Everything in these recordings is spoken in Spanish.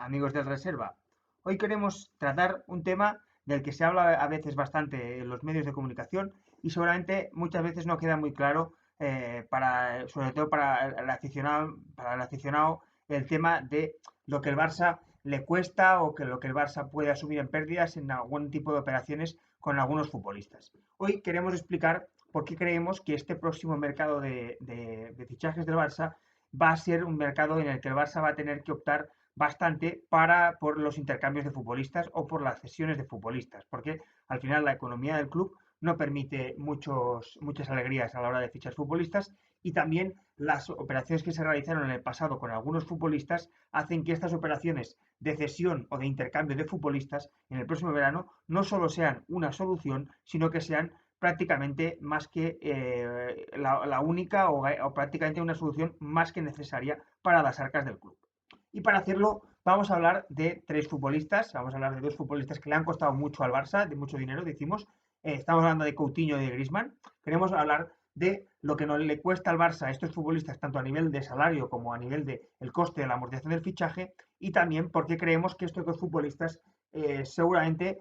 amigos del Reserva. Hoy queremos tratar un tema del que se habla a veces bastante en los medios de comunicación y seguramente muchas veces no queda muy claro, sobre todo para el aficionado, el tema de lo que el Barça le cuesta o que lo que el Barça puede asumir en pérdidas en algún tipo de operaciones con algunos futbolistas. Hoy queremos explicar por qué creemos que este próximo mercado de fichajes del Barça va a ser un mercado en el que el Barça va a tener que optar bastante por los intercambios de futbolistas o por las cesiones de futbolistas, porque al final la economía del club no permite muchas alegrías a la hora de fichar futbolistas y también las operaciones que se realizaron en el pasado con algunos futbolistas hacen que estas operaciones de cesión o de intercambio de futbolistas en el próximo verano no solo sean una solución, sino que sean prácticamente más que la única o prácticamente una solución más que necesaria para las arcas del club. Y para hacerlo vamos a hablar de tres futbolistas, vamos a hablar de dos futbolistas que le han costado mucho al Barça, de mucho dinero, decimos. Estamos hablando de Coutinho y de Griezmann. Queremos hablar de lo que no le cuesta al Barça a estos futbolistas, tanto a nivel de salario como a nivel de el coste de la amortización del fichaje, y también porque creemos que estos dos futbolistas seguramente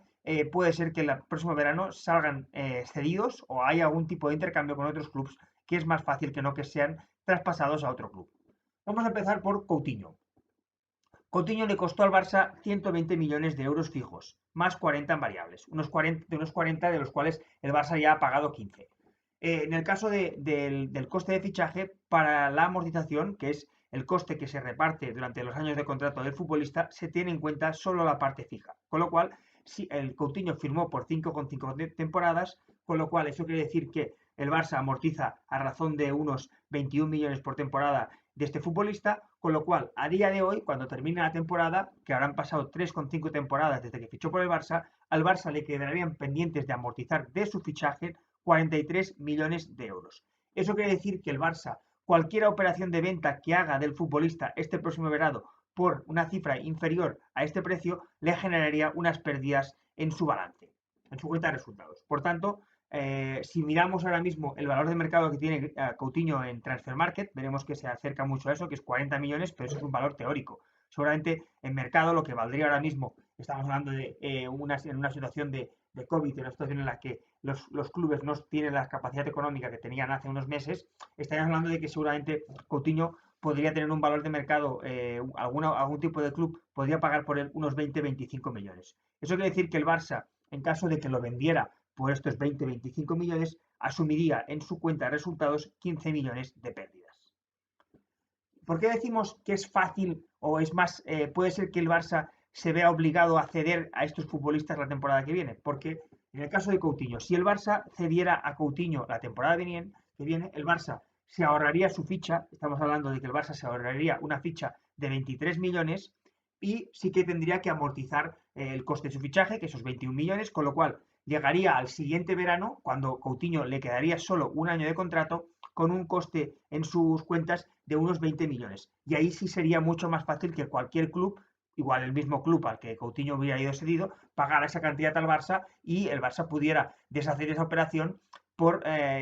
puede ser que el próximo verano salgan cedidos o haya algún tipo de intercambio con otros clubes, que es más fácil que no que sean traspasados a otro club. Vamos a empezar por Coutinho. Coutinho le costó al Barça 120 millones de euros fijos, más 40 en variables, unos 40 de los cuales el Barça ya ha pagado 15. En el caso del coste de fichaje, para la amortización, que es el coste que se reparte durante los años de contrato del futbolista, se tiene en cuenta solo la parte fija. Con lo cual, si el Coutinho firmó por 5,5 temporadas, con lo cual eso quiere decir que el Barça amortiza a razón de unos 21 millones por temporada de este futbolista, con lo cual a día de hoy, cuando termine la temporada, que habrán pasado 3,5 temporadas desde que fichó por el Barça, al Barça le quedarían pendientes de amortizar de su fichaje 43 millones de euros. Eso quiere decir que el Barça, cualquier operación de venta que haga del futbolista este próximo verano por una cifra inferior a este precio, le generaría unas pérdidas en su balance, en su cuenta de resultados. Por tanto, si miramos ahora mismo el valor de mercado que tiene Coutinho en Transfer Market, veremos que se acerca mucho a eso, que es 40 millones, pero eso es un valor teórico. Seguramente en mercado lo que valdría ahora mismo, estamos hablando de en una situación de COVID, en una situación en la que los clubes no tienen la capacidad económica que tenían hace unos meses, estaríamos hablando de que seguramente Coutinho podría tener un valor de mercado, algún tipo de club podría pagar por él unos 20-25 millones. Eso quiere decir que el Barça, en caso de que lo vendiera por estos 20-25 millones, asumiría en su cuenta de resultados 15 millones de pérdidas. ¿Por qué decimos que es fácil o es más, puede ser que el Barça se vea obligado a ceder a estos futbolistas la temporada que viene? Porque en el caso de Coutinho, si el Barça cediera a Coutinho la temporada que viene, el Barça se ahorraría su ficha, estamos hablando de que el Barça se ahorraría una ficha de 23 millones y sí que tendría que amortizar el coste de su fichaje, que esos 21 millones, con lo cual llegaría al siguiente verano, cuando Coutinho le quedaría solo un año de contrato, con un coste en sus cuentas de unos 20 millones. Y ahí sí sería mucho más fácil que cualquier club, igual el mismo club al que Coutinho hubiera ido cedido, pagara esa cantidad al Barça y el Barça pudiera deshacer esa operación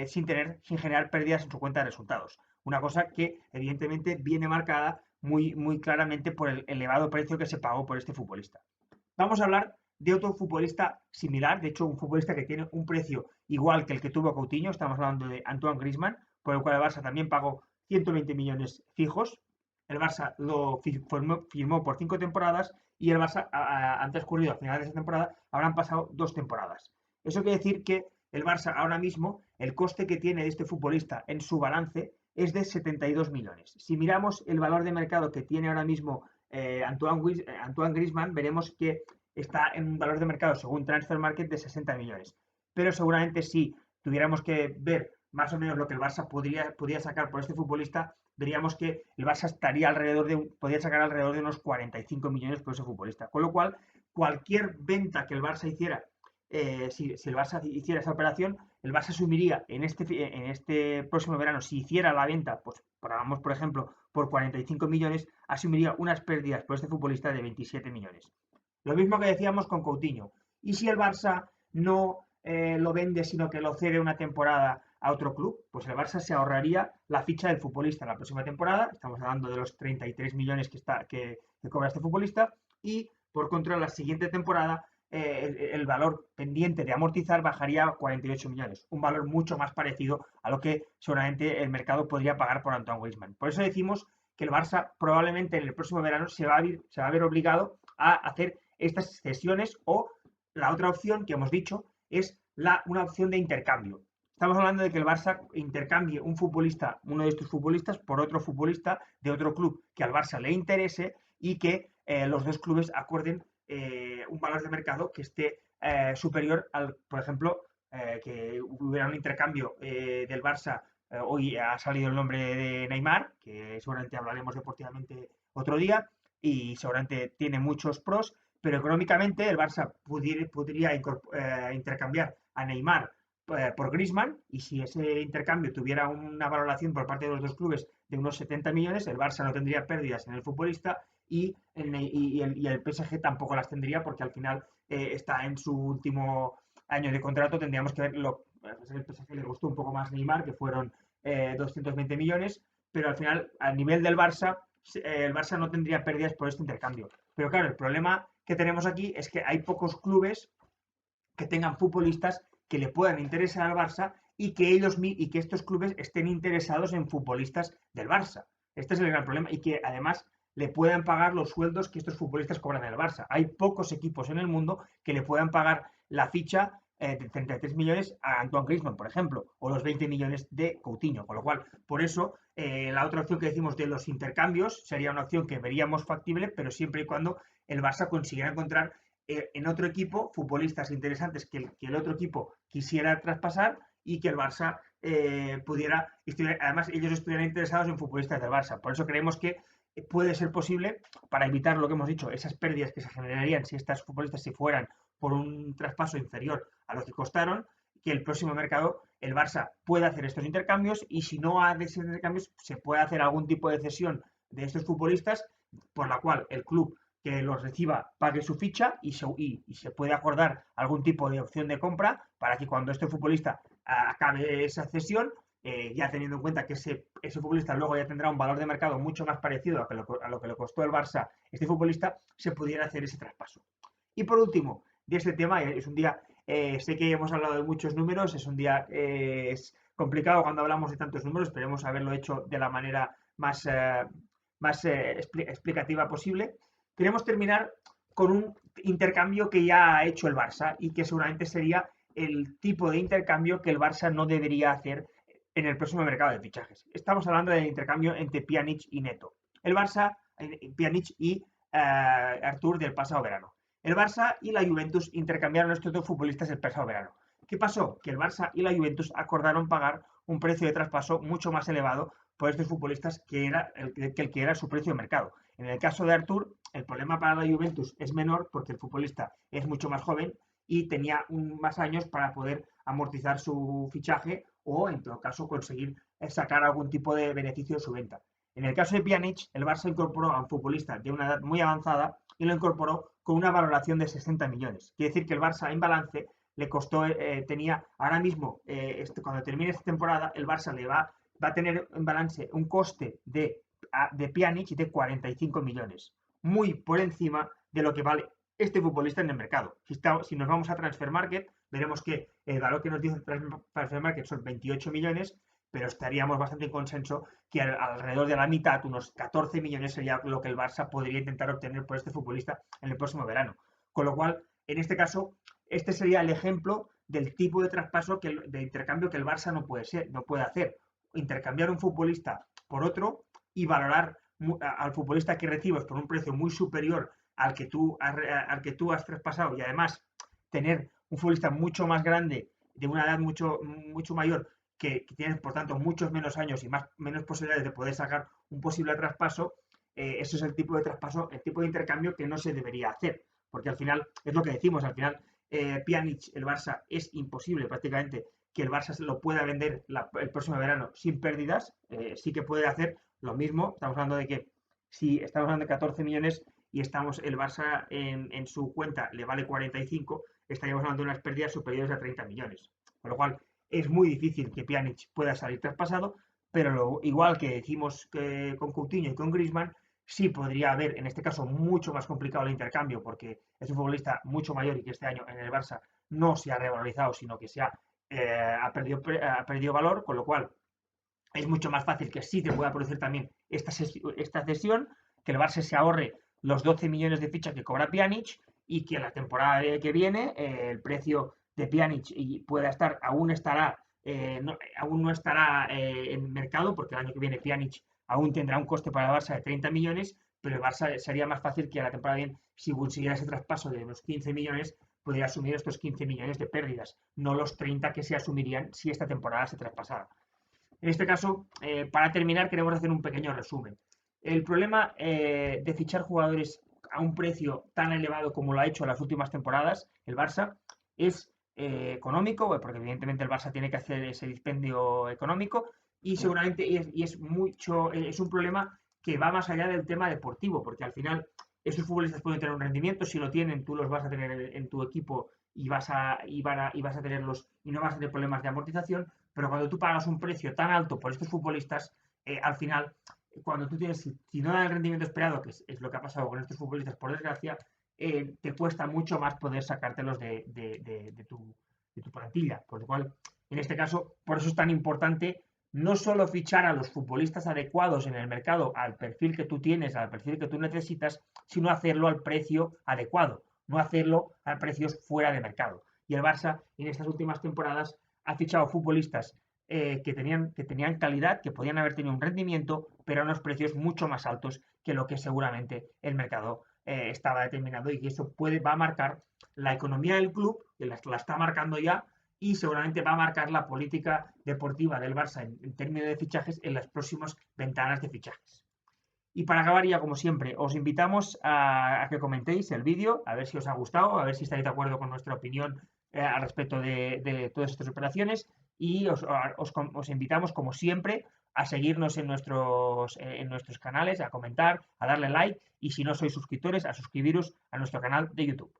sin generar pérdidas en su cuenta de resultados. Una cosa que evidentemente viene marcada muy claramente por el elevado precio que se pagó por este futbolista. Vamos a hablar de otro futbolista similar, de hecho un futbolista que tiene un precio igual que el que tuvo Coutinho, estamos hablando de Antoine Griezmann, por el cual el Barça también pagó 120 millones fijos. El Barça lo firmó por 5 temporadas y el Barça han transcurrido a finales de esa temporada, habrán pasado 2 temporadas. Eso quiere decir que el Barça ahora mismo, el coste que tiene de este futbolista en su balance es de 72 millones. Si miramos el valor de mercado que tiene ahora mismo Antoine Griezmann, veremos que está en un valor de mercado según Transfer Market de 60 millones. Pero seguramente si tuviéramos que ver más o menos lo que el Barça podría sacar por este futbolista, veríamos que el Barça podría sacar alrededor de unos 45 millones por ese futbolista. Con lo cual, cualquier venta que el Barça hiciera, si el Barça hiciera esa operación, el Barça asumiría en este próximo verano, si hiciera la venta, pues pagamos, por ejemplo, por 45 millones, asumiría unas pérdidas por este futbolista de 27 millones. Lo mismo que decíamos con Coutinho. ¿Y si el Barça no lo vende, sino que lo cede una temporada a otro club? Pues el Barça se ahorraría la ficha del futbolista en la próxima temporada. Estamos hablando de los 33 millones que cobra este futbolista. y por contra la siguiente temporada el valor pendiente de amortizar bajaría a 48 millones, un valor mucho más parecido a lo que seguramente el mercado podría pagar por Antoine Griezmann. Por eso decimos que el Barça probablemente en el próximo verano se va a ver obligado a hacer estas cesiones, o la otra opción que hemos dicho es una opción de intercambio. Estamos hablando de que el Barça intercambie un futbolista, uno de estos futbolistas, por otro futbolista de otro club que al Barça le interese, y que los dos clubes acuerden un valor de mercado que esté superior al, por ejemplo, que hubiera un intercambio del Barça. Hoy ha salido el nombre de Neymar, que seguramente hablaremos deportivamente otro día, y seguramente tiene muchos pros, pero económicamente el Barça podría intercambiar a Neymar por Griezmann, y si ese intercambio tuviera una valoración por parte de los dos clubes de unos 70 millones, el Barça no tendría pérdidas en el futbolista, y el PSG tampoco las tendría, porque al final está en su último año de contrato. Tendríamos que ver el PSG le costó un poco más Neymar, que fueron 220 millones, pero al final, a nivel del Barça, el Barça no tendría pérdidas por este intercambio. Pero claro, el problema que tenemos aquí es que hay pocos clubes que tengan futbolistas que le puedan interesar al Barça, y que estos clubes estén interesados en futbolistas del Barça. Este es el gran problema, y que además le puedan pagar los sueldos que estos futbolistas cobran en el Barça. Hay pocos equipos en el mundo que le puedan pagar la ficha de 33 millones a Antoine Griezmann, por ejemplo, o los 20 millones de Coutinho. Con lo cual, por eso, la otra opción que decimos de los intercambios sería una opción que veríamos factible, pero siempre y cuando el Barça consiguiera encontrar en otro equipo futbolistas interesantes que el otro equipo quisiera traspasar, y que el Barça además ellos estuvieran interesados en futbolistas del Barça. Por eso creemos que puede ser posible, para evitar lo que hemos dicho, esas pérdidas que se generarían si estos futbolistas se fueran por un traspaso inferior a lo que costaron, que el próximo mercado el Barça pueda hacer estos intercambios, y si no hace estos intercambios se puede hacer algún tipo de cesión de estos futbolistas, por la cual el club que los reciba pague su ficha, y se puede acordar algún tipo de opción de compra para que cuando este futbolista acabe esa cesión, ya teniendo en cuenta que ese futbolista luego ya tendrá un valor de mercado mucho más parecido a lo que le costó el Barça este futbolista, se pudiera hacer ese traspaso. Y por último, de este tema, es un día, sé que hemos hablado de muchos números, es un día es complicado cuando hablamos de tantos números, esperemos haberlo hecho de la manera más explicativa posible. Queremos terminar con un intercambio que ya ha hecho el Barça, y que seguramente sería el tipo de intercambio que el Barça no debería hacer en el próximo mercado de fichajes. Estamos hablando del intercambio entre Pjanic y Neto. El Barça, Pjanic y Artur del pasado verano. El Barça y la Juventus intercambiaron estos dos futbolistas el pasado verano. ¿Qué pasó? Que el Barça y la Juventus acordaron pagar un precio de traspaso mucho más elevado por estos futbolistas que el que era su precio de mercado. En el caso de Artur, el problema para la Juventus es menor, porque el futbolista es mucho más joven y tenía más años para poder amortizar su fichaje, o en todo caso conseguir sacar algún tipo de beneficio de su venta. En el caso de Pjanic, el Barça incorporó a un futbolista de una edad muy avanzada, y lo incorporó con una valoración de 60 millones. Quiere decir que el Barça en balance le costó, tenía ahora mismo, cuando termine esta temporada, el Barça le va a tener en balance un coste de Pjanic de 45 millones, muy por encima de lo que vale este futbolista en el mercado. Si nos vamos a Transfer Market, veremos que el valor que nos dice Transfer Market son 28 millones, pero estaríamos bastante en consenso que alrededor de la mitad, unos 14 millones, sería lo que el Barça podría intentar obtener por este futbolista en el próximo verano. Con lo cual, en este caso, este sería el ejemplo del tipo de traspaso, de intercambio que el Barça no puede hacer. Intercambiar un futbolista por otro y valorar al futbolista que recibes por un precio muy superior al que tú has traspasado, y además tener un futbolista mucho más grande, de una edad mucho mayor, que tienes por tanto muchos menos años y menos posibilidades de poder sacar un posible traspaso. Eso es el tipo de traspaso, el tipo de intercambio que no se debería hacer, porque al final es lo que decimos, al final Pjanic, el Barça, es imposible prácticamente que el Barça lo pueda vender el próximo verano sin pérdidas. Sí que puede hacer lo mismo. Estamos hablando de que si estamos hablando de 14 millones y el Barça en su cuenta le vale 45, estaríamos hablando de unas pérdidas superiores a 30 millones. Con lo cual es muy difícil que Pjanic pueda salir traspasado, pero igual que decimos con Coutinho y con Griezmann, Sí podría haber, en este caso, mucho más complicado el intercambio, porque es un futbolista mucho mayor y que este año en el Barça no se ha revalorizado, sino que ha perdido valor, con lo cual es mucho más fácil que sí te pueda producir también esta cesión, que el Barça se ahorre los 12 millones de fichas que cobra Pjanic y que la temporada que viene el precio de Pjanic pueda estar, aún no estará en mercado, porque el año que viene Pjanic aún tendrá un coste para el Barça de 30 millones, pero el Barça sería más fácil que a la temporada bien, si consiguiera ese traspaso de unos 15 millones, podría asumir estos 15 millones de pérdidas, no los 30 que se asumirían si esta temporada se traspasara. En este caso, para terminar, queremos hacer un pequeño resumen. El problema de fichar jugadores a un precio tan elevado como lo ha hecho en las últimas temporadas el Barça es económico, porque evidentemente el Barça tiene que hacer ese dispendio económico y seguramente es un problema que va más allá del tema deportivo, porque al final esos futbolistas pueden tener un rendimiento, si lo tienen tú los vas a tener en tu equipo y vas a tenerlos y no vas a tener problemas de amortización, pero cuando tú pagas un precio tan alto por estos futbolistas, al final, cuando tú tienes, si no dan el rendimiento esperado, que es lo que ha pasado con estos futbolistas, por desgracia, te cuesta mucho más poder sacártelos de tu plantilla. Por lo cual, en este caso, por eso es tan importante no solo fichar a los futbolistas adecuados en el mercado al perfil que tú tienes, al perfil que tú necesitas, sino hacerlo al precio adecuado, no hacerlo a precios fuera de mercado. Y el Barça en estas últimas temporadas ha fichado futbolistas que tenían calidad, que podían haber tenido un rendimiento, pero a unos precios mucho más altos que lo que seguramente el mercado estaba determinado y que eso va a marcar la economía del club, que la está marcando ya, y seguramente va a marcar la política deportiva del Barça en términos de fichajes en las próximas ventanas de fichajes. Y para acabar ya, como siempre, os invitamos a que comentéis el vídeo, a ver si os ha gustado, a ver si estáis de acuerdo con nuestra opinión al respecto de todas estas operaciones. Y os invitamos, como siempre, a seguirnos en nuestros canales, a comentar, a darle like y si no sois suscriptores, a suscribiros a nuestro canal de YouTube.